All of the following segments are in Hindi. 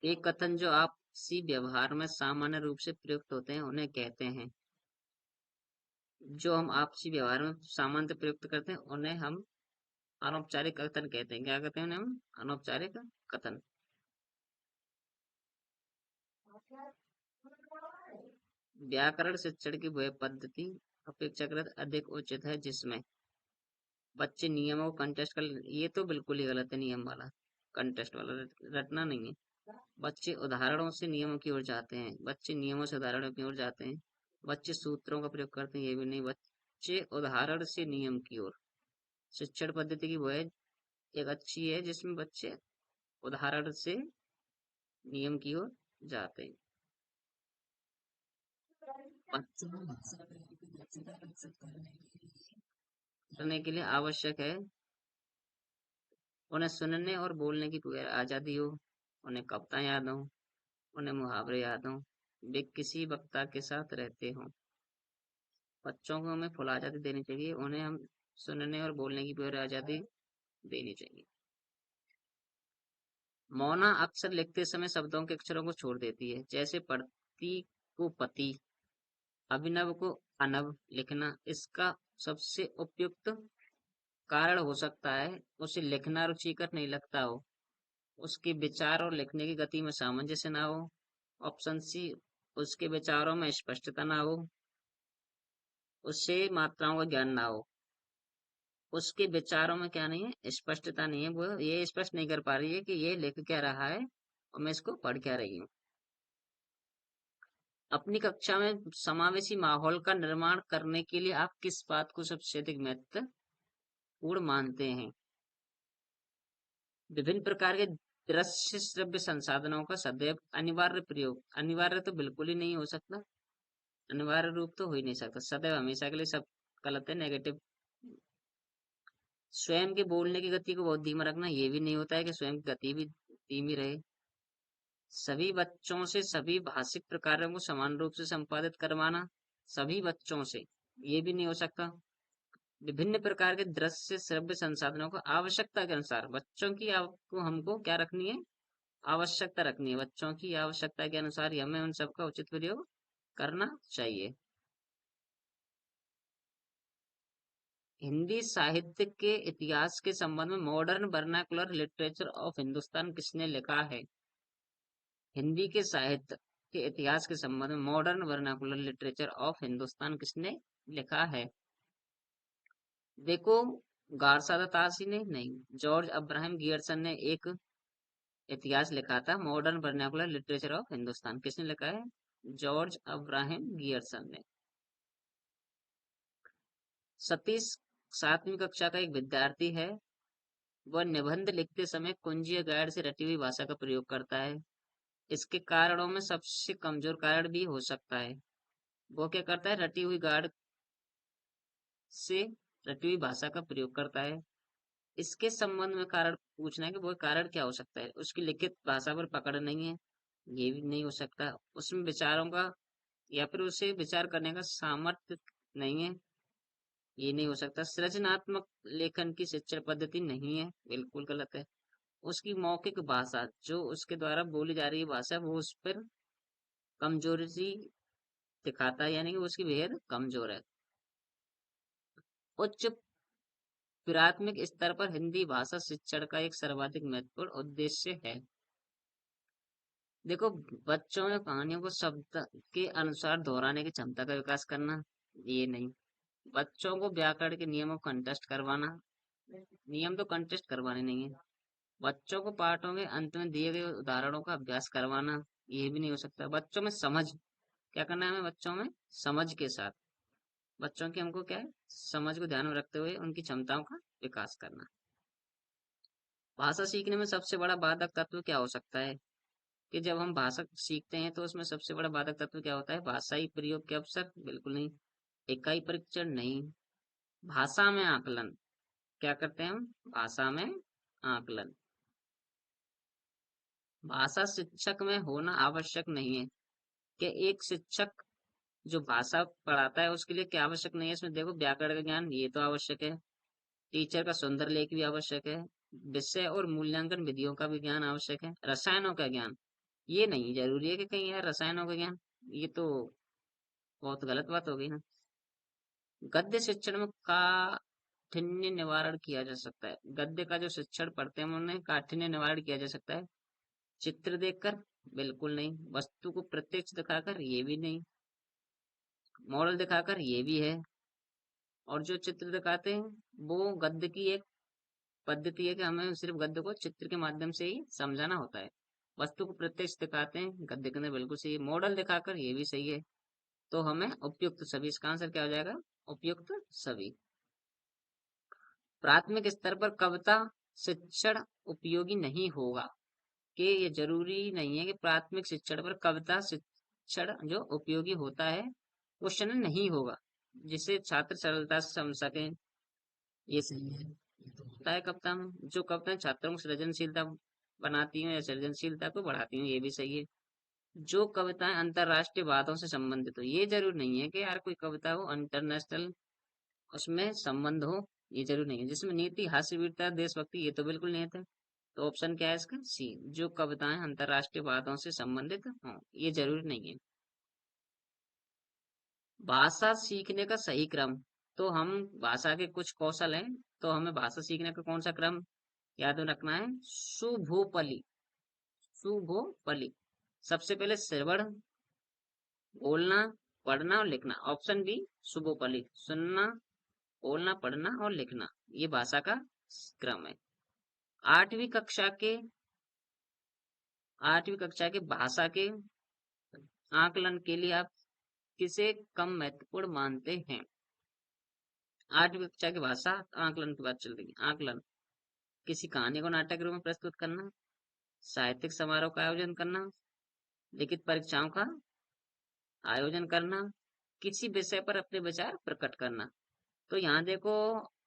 एक कथन जो आपसी व्यवहार में सामान्य रूप से प्रयुक्त होते हैं उन्हें कहते हैं। जो हम आपसी व्यवहार में सामान्य प्रयुक्त करते हैं उन्हें हम अनौपचारिक कथन कहते हैं। क्या कहते हैं उन्हें हम? अनौपचारिक कथन। व्याकरण शिक्षण की वह पद्धति अपेक्षाकृत अधिक उचित है जिसमें बच्चे नियमों को कंटेस्ट कर। ये तो बिल्कुल ही गलत है, नियम वाला कंटेस्ट वाला रटना नहीं है। बच्चे उदाहरणों से नियमों की ओर जाते हैं, बच्चे नियमों से उदाहरणों की ओर जाते हैं। बच्चे सूत्रों का प्रयोग करते हैं, ये भी नहीं। बच्चे उदाहरण से नियम की ओर। शिक्षण पद्धति की वह एक अच्छी है जिसमें बच्चे उदाहरण से नियम की ओर जाते हैं। बच्चों को भाषा प्रयोग की दक्षता विकसित करने के लिए आवश्यक है उन्हें सुनने और बोलने की पूरी आजादी हो, उन्हें कविताएं याद हो, उन्हें मुहावरे याद हो, वे किसी वक्ता के साथ रहते हों। बच्चों को हमें फुल आजादी देनी चाहिए, उन्हें हम सुनने और बोलने की पूरी आजादी देनी चाहिए। मौना अक्सर लिखते समय शब्दों के अक्षरों को छोड़ देती है, जैसे पति को पति, अभिनव को अनव लिखना। इसका सबसे उपयुक्त कारण हो सकता है उसे लिखना रुचिकर नहीं लगता हो, उसके विचार और लिखने की गति में सामंजस्य ना हो। ऑप्शन सी, उसके विचारों में स्पष्टता ना हो, उसे मात्राओं का ज्ञान ना हो। उसके विचारों में क्या नहीं है? स्पष्टता नहीं है, वो ये स्पष्ट नहीं कर पा रही है कि ये लिख क्या रहा है और मैं इसको पढ़ क्या रही हूँ। अपनी कक्षा में समावेशी माहौल का निर्माण करने के लिए आप किस बात को सबसे अधिक महत्वपूर्ण मानते हैं? विभिन्न प्रकार के दृश्य श्रव्य संसाधनों का सदैव अनिवार्य प्रयोग। अनिवार्य तो बिल्कुल ही नहीं हो सकता, अनिवार्य रूप तो हो ही नहीं सकता, सदैव हमेशा के लिए सब गलत है, नेगेटिव। स्वयं के बोलने की गति को बहुत धीमा रखना, ये भी नहीं होता है कि स्वयं की गति भी धीमी रहे। सभी बच्चों से सभी भाषिक प्रकारों को समान रूप से संपादित करवाना, सभी बच्चों से, ये भी नहीं हो सकता। विभिन्न प्रकार के दृश्य श्रव्य संसाधनों को आवश्यकता के अनुसार बच्चों की आपको हमको क्या रखनी है? आवश्यकता रखनी है। बच्चों की आवश्यकता के अनुसार ही हमें उन सबका उचित प्रयोग करना चाहिए। हिंदी साहित्य के इतिहास के संबंध में modern vernacular literature of Hindustan किसने लिखा है? हिंदी के साहित्य के इतिहास के संबंध में modern vernacular literature of Hindustan किसने लिखा है? देखो, गारसादा तासी ने नहीं, जॉर्ज अब्राहम गियर्सन ने एक इतिहास लिखा था, modern vernacular literature of Hindustan. किसने लिखा है? जॉर्ज अब्राहम गियर्सन ने। सतीश 7वीं कक्षा का एक विद्यार्थी है। वह निबंध लिखते समय कुंजी या गाइड से रटी हुई भाषा का प्रयोग करता है। इसके कारणों में सबसे कमजोर कारण भी हो सकता है। वो क्या करता है? रटी हुई गाइड से रटी हुई भाषा का प्रयोग करता है। इसके संबंध में कारण पूछना है कि वो कारण क्या हो सकता है। उसकी लिखित भाषा पर पकड़ नहीं है, ये भी नहीं हो सकता। उसमें विचारों का या फिर उसे विचार करने का सामर्थ्य नहीं है, ये नहीं हो सकता। सृजनात्मक लेखन की शिक्षण पद्धति नहीं है, बिल्कुल गलत है। उसकी मौखिक भाषा, जो उसके द्वारा बोली जा रही है भाषा, वो उस पर कमजोरी दिखाता है, यानी कि उसकी बेहद कमजोर है। उच्च प्राथमिक स्तर पर हिंदी भाषा शिक्षण का एक सर्वाधिक महत्वपूर्ण उद्देश्य है। देखो, बच्चों में कहानियों को शब्द के अनुसार दोहराने की क्षमता का विकास करना, ये नहीं। बच्चों को व्याकरण के नियमों को कंटेस्ट करवाना, नियम तो कंटेस्ट करवाने नहीं है। बच्चों को पाठों के अंत में दिए गए उदाहरणों का अभ्यास करवाना, ये भी नहीं हो सकता। बच्चों में समझ, क्या करना है हमें? बच्चों में समझ के साथ, बच्चों की हमको क्या है? समझ को ध्यान में रखते हुए उनकी क्षमताओं का विकास करना। भाषा सीखने में सबसे बड़ा बाधक तत्व क्या हो सकता है? कि जब हम भाषा सीखते हैं तो उसमें सबसे बड़ा बाधक तत्व क्या होता है? भाषाई प्रयोग के अवसर? बिल्कुल नहीं। इकाई परीक्षण? नहीं। भाषा में आकलन, क्या करते हैं हम? भाषा में आकलन। भाषा शिक्षक में होना आवश्यक नहीं है। कि एक शिक्षक जो भाषा पढ़ाता है उसके लिए क्या आवश्यक नहीं है? इसमें देखो, व्याकरण का ज्ञान ये तो आवश्यक है, टीचर का सुंदर लेख भी आवश्यक है, विषय और मूल्यांकन विधियों का भी ज्ञान आवश्यक है, रसायनों का ज्ञान, ये नहीं जरूरी है कि कहीं यार रसायनों का ज्ञान, ये तो बहुत गलत बात हो गई ना। गद्य शिक्षण में काठिन्य निवारण किया जा सकता है। गद्य का जो शिक्षण पढ़ते हैं उन्हें काठिन्य निवारण किया जा सकता है। चित्र देखकर? बिल्कुल नहीं। वस्तु को प्रत्यक्ष दिखाकर? ये भी नहीं। मॉडल दिखाकर? ये भी है। और जो चित्र दिखाते हैं वो गद्य की एक पद्धति है कि हमें सिर्फ गद्य को चित्र के माध्यम से ही समझाना होता है। वस्तु को प्रत्यक्ष दिखाते हैं गद्य के अंदर, बिल्कुल सही है। मॉडल दिखाकर? ये भी सही है। तो हमें उपयुक्त सभी, इसका आंसर क्या हो जाएगा? उपयुक्त सभी। प्राथमिक स्तर पर कविता शिक्षण उपयोगी नहीं होगा, कि ये जरूरी नहीं है कि प्राथमिक शिक्षण पर कविता शिक्षण जो उपयोगी होता है वो क्षण नहीं होगा, जिसे छात्र सरलता से समझ सके। ये सही है। ये तो होता है कविता में, जो कविताएं छात्रों को सृजनशीलता बनाती हैं या सृजनशीलता को बढ़ाती हैं, ये भी सही है। जो कविताएं अंतरराष्ट्रीय बातों से संबंधित हो, ये जरूर नहीं है कि यार कोई कविता हो इंटरनेशनल उसमें संबंध हो, ये जरूर नहीं है। जिसमें नीति, हास्य, वीरता, देशभक्ति, ये तो बिल्कुल नहीं है। तो ऑप्शन क्या है इसका? सी, जो कविताएं अंतरराष्ट्रीय वादों से संबंधित हों, ये जरूरी नहीं है। भाषा सीखने का सही क्रम, तो हम भाषा के कुछ कौशल हैं, तो हमें भाषा सीखने का कौन सा क्रम याद रखना है? शुभोपली। शुभोपली। सबसे पहले श्रवण, बोलना, पढ़ना और लिखना। ऑप्शन बी शुभोपली, सुनना, बोलना, पढ़ना और लिखना, ये भाषा का क्रम है। आठवीं कक्षा के आठवीं कक्षा के भाषा के आकलन के लिए आप किसे कम महत्वपूर्ण मानते हैं? आठवीं कक्षा की भाषा आकलन की बात चल रही है। आकलन: किसी कहानी को नाटक रूप में प्रस्तुत करना, साहित्यिक समारोह का आयोजन करना, लिखित परीक्षाओं का आयोजन करना, किसी विषय पर अपने विचार प्रकट करना। तो यहाँ देखो,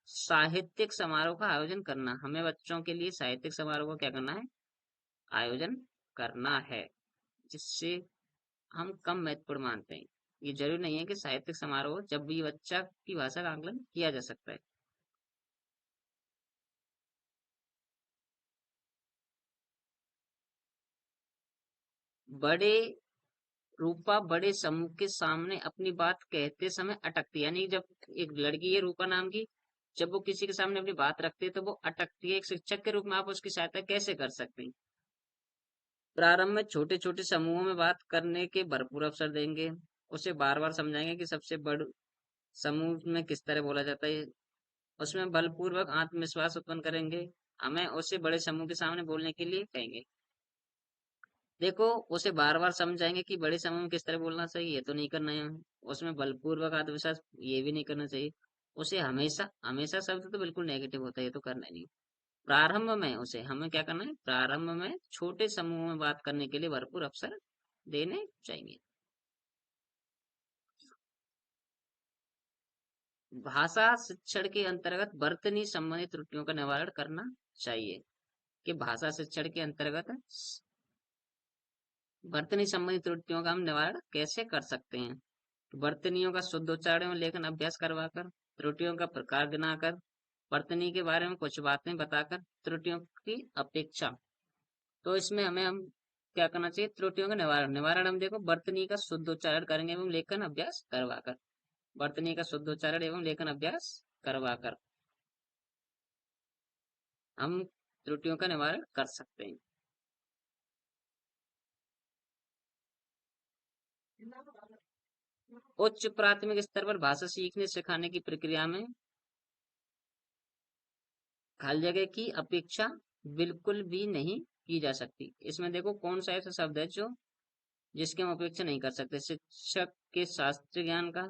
साहित्यिक समारोह का आयोजन करना, हमें बच्चों के लिए साहित्यिक समारोह का क्या करना है? आयोजन करना है, जिससे हम कम महत्वपूर्ण मानते हैं। ये जरूरी नहीं है कि साहित्यिक समारोह, जब भी बच्चा की भाषा का आकलन किया जा सकता है। बड़े रूपा बड़े समूह के सामने अपनी बात कहते समय अटकती है। यानी जब एक लड़की है रूपा नाम की, जब वो किसी के सामने अपनी बात रखती है तो वो अटकती है। एक शिक्षक के रूप में आप उसकी सहायता कैसे कर सकते हैं? प्रारंभ में छोटे छोटे समूहों में बात करने के भरपूर अवसर देंगे, उसे बार बार समझाएंगे कि सबसे बड़ समूह में किस तरह बोला जाता है, उसमें बलपूर्वक आत्मविश्वास उत्पन्न करेंगे, हमें उसे बड़े समूह के सामने बोलने के लिए कहेंगे। देखो, उसे बार बार समझाएंगे कि बड़े समूह में किस तरह बोलना चाहिए, ये तो नहीं करना है। उसमें बलपूर्वक आत्मविश्वास, ये भी नहीं करना चाहिए। उसे हमेशा हमेशा शब्द तो बिल्कुल नेगेटिव होता है, ये तो करना ही नहीं। प्रारंभ में उसे हमें क्या करना है? प्रारंभ में छोटे समूह में बात करने के लिए भरपूर अवसर देने चाहिए। भाषा शिक्षण के अंतर्गत वर्तनी संबंधी त्रुटियों का निवारण करना चाहिए, कि भाषा शिक्षण के अंतर्गत वर्तनी संबंधी त्रुटियों का हम निवारण कैसे कर सकते हैं? वर्तनियों का शुद्ध उच्चारण एवं लेखन अभ्यास करवाकर, त्रुटियों का प्रकार गिनाकर, वर्तनी के बारे में कुछ बातें बताकर, त्रुटियों की अपेक्षा। तो इसमें हमें हम क्या करना चाहिए? त्रुटियों का निवारण। निवारण हम देखो, वर्तनी का शुद्ध उच्चारण करेंगे एवं लेखन अभ्यास करवाकर। वर्तनी का शुद्ध उच्चारण एवं लेखन अभ्यास करवाकर हम त्रुटियों का निवारण कर सकते हैं। उच्च प्राथमिक स्तर पर भाषा सीखने सिखाने की प्रक्रिया में खाली जगह की अपेक्षा बिल्कुल भी नहीं की जा सकती। इसमें देखो कौन सा ऐसा शब्द है जो जिसकी हम अपेक्षा नहीं कर सकते? शिक्षक के शास्त्रीय ज्ञान का,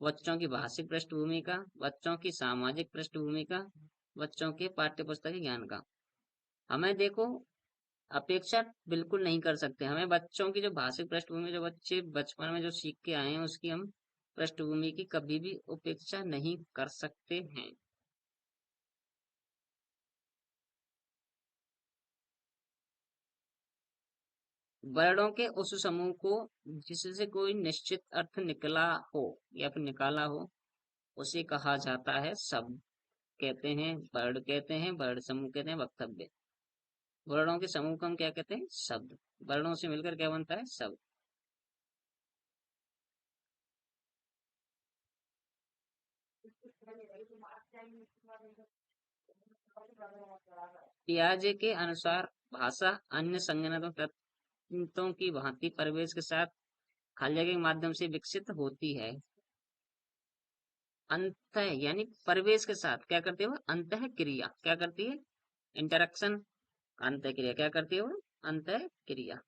बच्चों की भाषिक पृष्ठभूमि का, बच्चों की सामाजिक पृष्ठभूमि का, बच्चों के पाठ्य पुस्तक ज्ञान का। हमें देखो अपेक्षा बिल्कुल नहीं कर सकते। हमें बच्चों की जो भाषिक पृष्ठभूमि, जो बच्चे बचपन में जो सीख के आए हैं, उसकी हम पृष्ठभूमि की कभी भी उपेक्षा नहीं कर सकते हैं। वर्णों के उस समूह को जिससे कोई निश्चित अर्थ निकला हो या फिर निकाला हो, उसे कहा जाता है शब्द। कहते हैं वर्ड, कहते हैं वर्ड समूह, कहते हैं वक्तव्य। वर्णों के समूह को हम क्या कहते हैं? शब्द। वर्णों से मिलकर क्या बनता है? शब्द। पियाजे के अनुसार भाषा अन्य संगठनों तत्वों की भांति परिवेश के साथ खालिया के माध्यम से विकसित होती है। अंत यानी परिवेश के साथ क्या करती है वो? अंत क्रिया क्या करती है? इंटरेक्शन। अंत क्रिया क्या करती है वो? अंत क्रिया।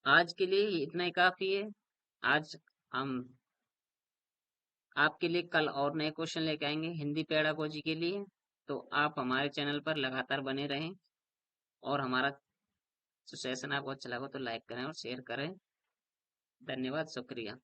आज के लिए इतना ही काफी है। आज हम आपके लिए कल और नए क्वेश्चन लेके आएंगे हिंदी पेडागोजी के लिए। तो आप हमारे चैनल पर लगातार बने रहें, और हमारा जो सेशन आपको अच्छा लगा तो लाइक करें और शेयर करें। धन्यवाद, शुक्रिया।